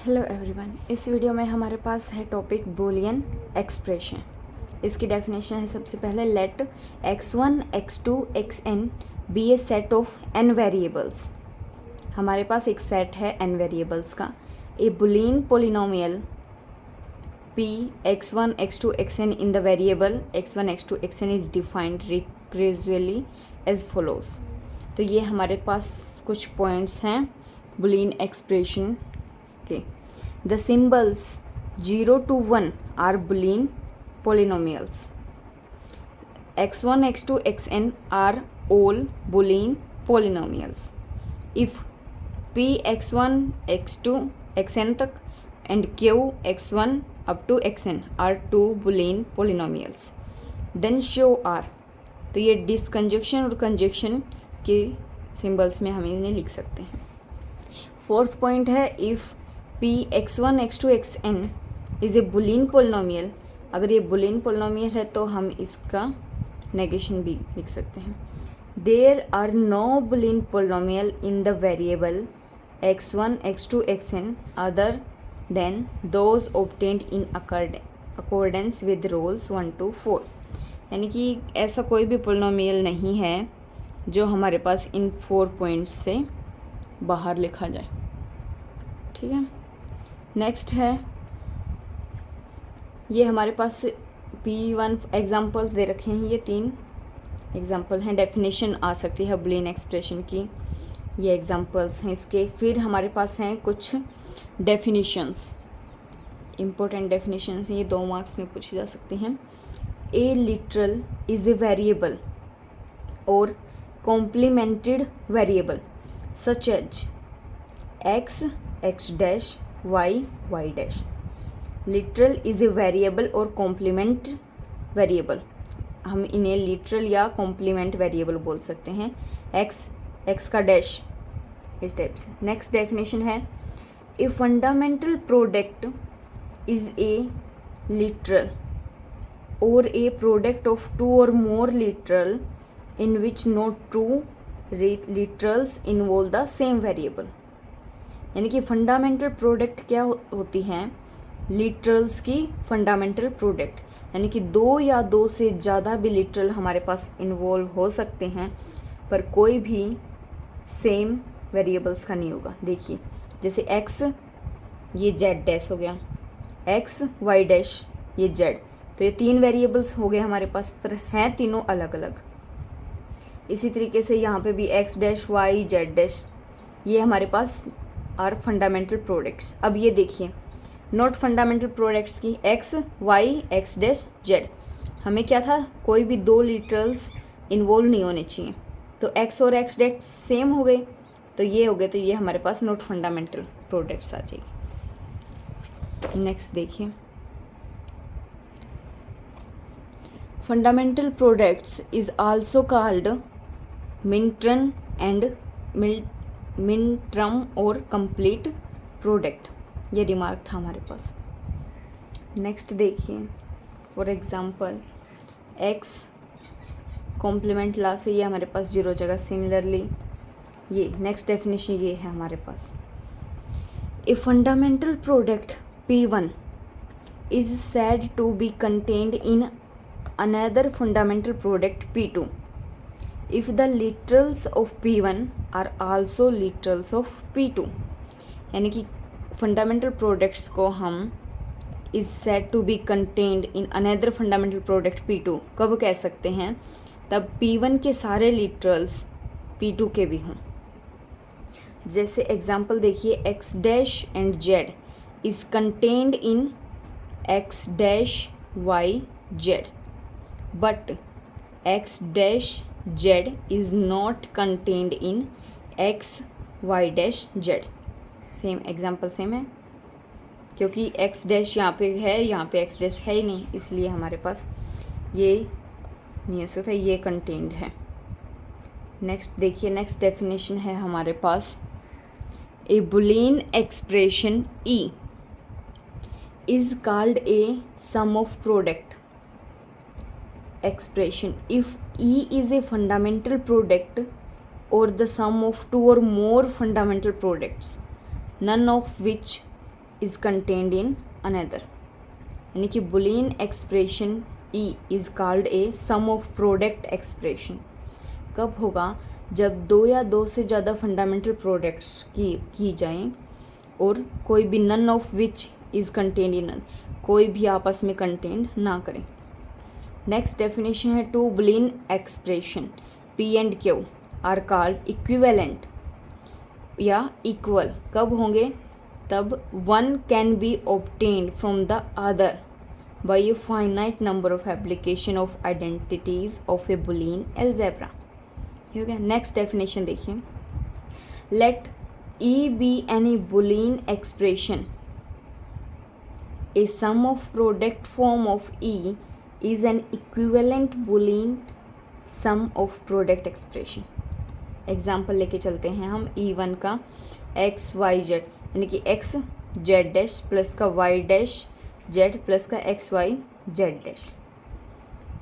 Hello everyone, इस video में हमारे पास है टॉपिक बूलियन एक्सप्रेशन। इसकी डेफिनेशन है सबसे पहले let x1 x2 xn be a set of n variables. हमारे पास एक सेट है n वेरिएबल्स का। A Boolean polynomial p x1 x2 xn in the variable x1 x2 xn is defined recursively as follows. तो ये हमारे पास कुछ पॉइंट्स हैं बूलियन एक्सप्रेशन के। The symbols 0 to 1 are Boolean polynomials. x1 x2 xn are all Boolean polynomials. If p x1 x2 xn तक and q x1 up to xn are two Boolean polynomials, then show r। तो ये डिसकंजक्शन और conjunction के symbols में हम इन्हें लिख सकते हैं। फोर्थ पॉइंट है if p x1 x2 xn is a Boolean polynomial. अगर ये बुलियन पोलिनोमियल है तो हम इसका नेगेशन भी लिख सकते हैं। There are no boolean polynomial in the variable x1 x2 xn other than those obtained in accordance with rules 1 to 4। यानी कि ऐसा कोई भी पोलिनोमियल नहीं है जो हमारे पास इन 4 पॉइंट्स से बाहर लिखा जाए। ठीक है, नेक्स्ट है ये हमारे पास P1 एग्जांपल्स दे रखे हैं। ये 3 एग्जांपल हैं। डेफिनेशन आ सकती है बूलियन एक्सप्रेशन की, ये एग्जांपल्स हैं इसके। फिर हमारे पास हैं कुछ डेफिनेशंस, इम्पोर्टेंट डेफिनेशंस हैं, ये 2 मार्क्स में पूछी जा सकती हैं। A literal is a variable or complemented variable such as x x dash y y dash. Literal is a variable or complement variable, हम इन्हें लिटरल या कॉम्प्लीमेंट वेरिएबल बोल सकते हैं। x का डैश इस टाइप से। नेक्स्ट डेफिनेशन है ए fundamental product is a literal और ए product of 2 or more literal in which no two literals involve the same variable। यानी कि फंडामेंटल प्रोडक्ट क्या होती हैं? लिटरल्स की फंडामेंटल प्रोडक्ट, यानी कि 2 या 2 से ज़्यादा भी लिटरल हमारे पास इन्वॉल्व हो सकते हैं पर कोई भी सेम वेरिएबल्स का नहीं होगा। देखिए जैसे x ये z डैश हो गया, x y डैश ये z, तो ये 3 वेरिएबल्स हो गए हमारे पास पर हैं तीनों अलग अलग। इसी तरीके से यहाँ पे भी x dash y z dash ये हमारे पास आर फंडामेंटल प्रोडक्ट्स। अब ये देखिए नॉट फंडामेंटल प्रोडक्ट्स की x y x dash z, हमें क्या था कोई भी 2 लिटरल्स इन्वॉल्व नहीं होने चाहिए, तो x और x डैश सेम हो गए तो ये हो गए, तो ये हमारे पास नॉट फंडामेंटल प्रोडक्ट्स आ जाएगी। नेक्स्ट देखिए fundamental products is also called minterm and minterm और कंप्लीट प्रोडक्ट। ये रिमार्क था हमारे पास। नेक्स्ट देखिए for example x complement law से ये हमारे पास 0 जगह। सिमिलरली ये नेक्स्ट डेफिनेशन ये है हमारे पास a fundamental product P1 is said to be contained in another fundamental product P2 if the literals of P1 are also literals of P2। यानी कि फंडामेंटल प्रोडक्ट्स को हम is said to be contained in another fundamental product P2 कब कह सकते हैं? तब P1 के सारे लिटरल्स P2 के भी हों। जैसे एग्जांपल देखिए x dash and z is contained in x dash y z but x dash z is not contained in x y dash z। Same example same है क्योंकि x डैश यहाँ पे है, यहाँ पे x डैश है ही नहीं, इसलिए हमारे पास ये नहीं हो सकता, ये कंटेन्ड है। नेक्स्ट देखिए नेक्स्ट डेफिनेशन है हमारे पास a Boolean expression E is called a sum of product expression if E is a fundamental product or the sum of 2 or more fundamental products, none of which is contained in another, यानी कि boolean expression E is called a sum of product expression. कब होगा? जब दो या दो से ज़्यादा फंडामेंटल प्रोडक्ट्स की जाएं और कोई भी none of which is contained in, कोई भी आपस में कंटेंड ना करें। नेक्स्ट डेफिनेशन है two boolean expression P and Q are called equivalent या इक्वल। कब होंगे? तब one can be obtained from the other by a finite number of application of identities of a Boolean algebra। ठीक है, next definition देखिए, let E be any Boolean expression, a sum of product form of E is an equivalent Boolean sum of product expression। Example लेके चलते हैं हम E1 का x y z, यानी कि एक्स जेड डैश प्लस का y dash z plus का x y z dash.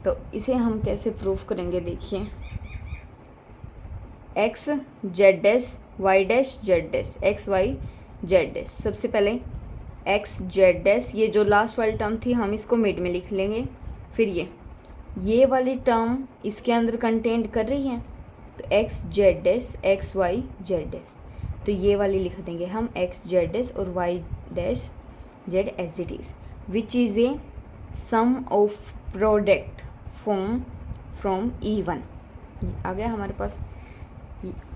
तो इसे हम कैसे प्रूफ करेंगे? देखिए, x z dash y dash z dash x y z dash. सबसे पहले एक्स जेड डैश, ये जो लास्ट वाली टर्म थी हम इसको मिड में लिख लेंगे। फिर ये वाली टर्म इसके अंदर कंटेंट कर रही है, तो x z dash x y z dash, तो ये वाली लिख देंगे हम एक्स जेड डैश और y dash z as it is, which is a sum of product from E1। आ गया हमारे पास।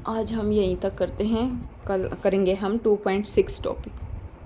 आज हम यहीं तक करते हैं, कल करेंगे हम 2.6 टॉपिक।